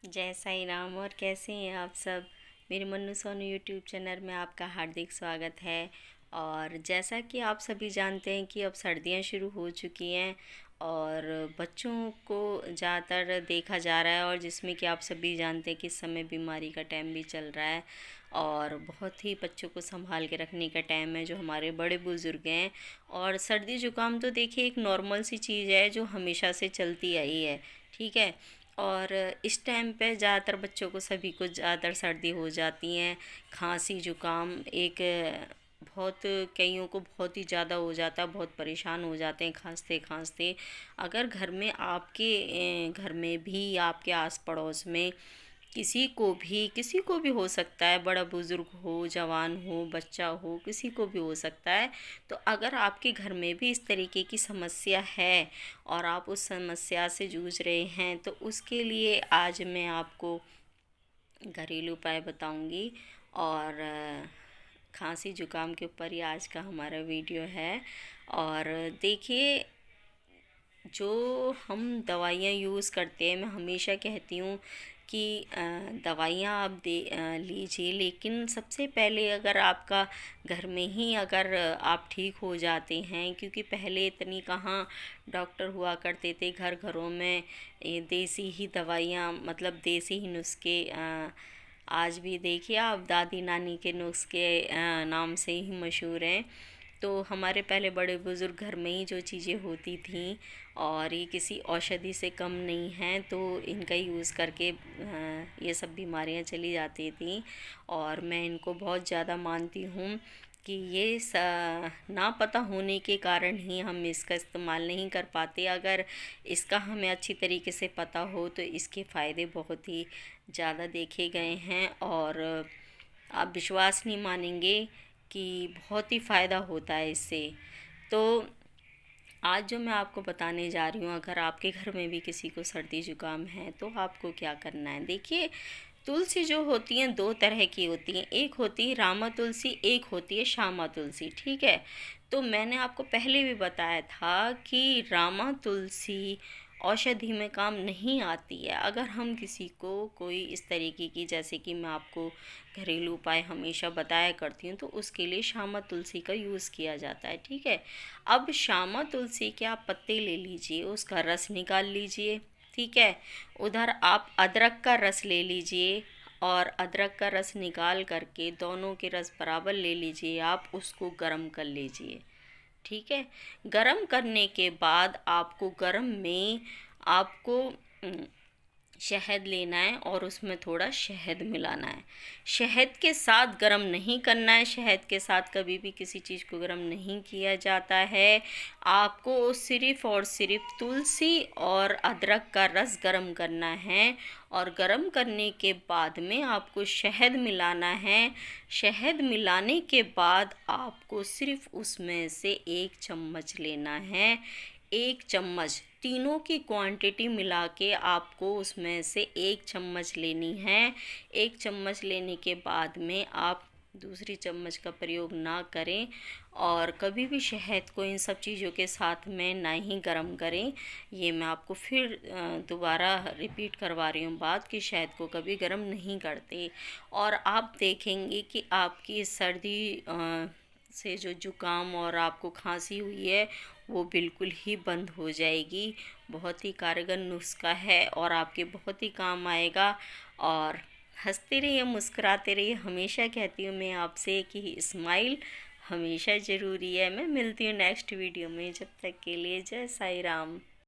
जय साई राम। और कैसे हैं आप सब। मेरे मन्नू सोनू यूट्यूब चैनल में आपका हार्दिक स्वागत है। और जैसा कि आप सभी जानते हैं कि अब सर्दियां शुरू हो चुकी हैं और बच्चों को ज़्यादातर देखा जा रहा है, और जिसमें कि आप सभी जानते हैं कि इस समय बीमारी का टाइम भी चल रहा है और बहुत ही बच्चों को संभाल के रखने का टाइम है, जो हमारे बड़े बुज़ुर्ग हैं। और सर्दी ज़ुकाम तो देखिए एक नॉर्मल सी चीज़ है जो हमेशा से चलती आई है, ठीक है। और इस टाइम पे ज़्यादातर बच्चों को सभी को ज़्यादातर सर्दी हो जाती हैं, खांसी जुकाम एक बहुत कईयों को बहुत ही ज़्यादा हो जाता है, बहुत परेशान हो जाते हैं खांसते खांसते। अगर घर में आपके घर में भी, आपके आस पड़ोस में किसी को भी हो सकता है, बड़ा बुज़ुर्ग हो, जवान हो, बच्चा हो, किसी को भी हो सकता है। तो अगर आपके घर में भी इस तरीके की समस्या है और आप उस समस्या से जूझ रहे हैं, तो उसके लिए आज मैं आपको घरेलू उपाय बताऊंगी। और खांसी जुकाम के ऊपर ही आज का हमारा वीडियो है। और देखिए, जो हम दवाइयाँ यूज़ करते हैं, मैं हमेशा कहती हूँ कि दवाइयाँ आप लीजिए, लेकिन सबसे पहले अगर आपका घर में ही अगर आप ठीक हो जाते हैं, क्योंकि पहले इतनी कहाँ डॉक्टर हुआ करते थे, घर घरों में ये देसी ही दवाइयाँ, मतलब देसी ही नुस्खे आज भी देखिए आप दादी नानी के नुस्खे नाम से ही मशहूर हैं। तो हमारे पहले बड़े बुज़ुर्ग घर में ही जो चीज़ें होती थीं, और ये किसी औषधि से कम नहीं हैं, तो इनका यूज़ करके ये सब बीमारियां चली जाती थीं। और मैं इनको बहुत ज़्यादा मानती हूँ कि ये ना पता होने के कारण ही हम इसका इस्तेमाल नहीं कर पाते। अगर इसका हमें अच्छी तरीके से पता हो तो इसके फ़ायदे बहुत ही ज़्यादा देखे गए हैं। और आप विश्वास नहीं मानेंगे कि बहुत ही फ़ायदा होता है इससे। तो आज जो मैं आपको बताने जा रही हूँ, अगर आपके घर में भी किसी को सर्दी जुकाम है तो आपको क्या करना है। देखिए, तुलसी जो होती हैं दो तरह की होती हैं, एक होती है रामा तुलसी, एक होती है श्यामा तुलसी, ठीक है। तो मैंने आपको पहले भी बताया था कि रामा तुलसी औषधि में काम नहीं आती है। अगर हम किसी को कोई इस तरीके की, जैसे कि मैं आपको घरेलू उपाय हमेशा बताया करती हूँ, तो उसके लिए श्यामा तुलसी का यूज़ किया जाता है, ठीक है। अब श्यामा तुलसी के आप पत्ते ले लीजिए, उसका रस निकाल लीजिए, ठीक है। उधर आप अदरक का रस ले लीजिए, और अदरक का रस निकाल करके दोनों के रस बराबर ले लीजिए, आप उसको गर्म कर लीजिए, ठीक है। गरम करने के बाद आपको गरम में आपको शहद लेना है और उसमें थोड़ा शहद मिलाना है। शहद के साथ गरम नहीं करना है, शहद के साथ कभी भी किसी चीज़ को गरम नहीं किया जाता है। आपको सिर्फ़ और सिर्फ तुलसी और अदरक का रस गरम करना है, और गरम करने के बाद में आपको शहद मिलाना है। शहद मिलाने के बाद आपको सिर्फ उसमें से 1 चम्मच लेना है, 1 चम्मच, तीनों की क्वांटिटी मिला के आपको उसमें से 1 चम्मच लेनी है। 1 चम्मच लेने के बाद में आप दूसरी चम्मच का प्रयोग ना करें, और कभी भी शहद को इन सब चीज़ों के साथ में ना ही गर्म करें। ये मैं आपको फिर दोबारा रिपीट करवा रही हूँ बात, कि शहद को कभी गर्म नहीं करते। और आप देखेंगे कि आपकी सर्दी से जो जुकाम और आपको खांसी हुई है वो बिल्कुल ही बंद हो जाएगी। बहुत ही कारगर नुस्खा है और आपके बहुत ही काम आएगा। और हंसते रहिए, मुस्कुराते रहिए। हमेशा कहती हूँ मैं आपसे कि स्माइल हमेशा ज़रूरी है। मैं मिलती हूँ नेक्स्ट वीडियो में, जब तक के लिए जय साई राम।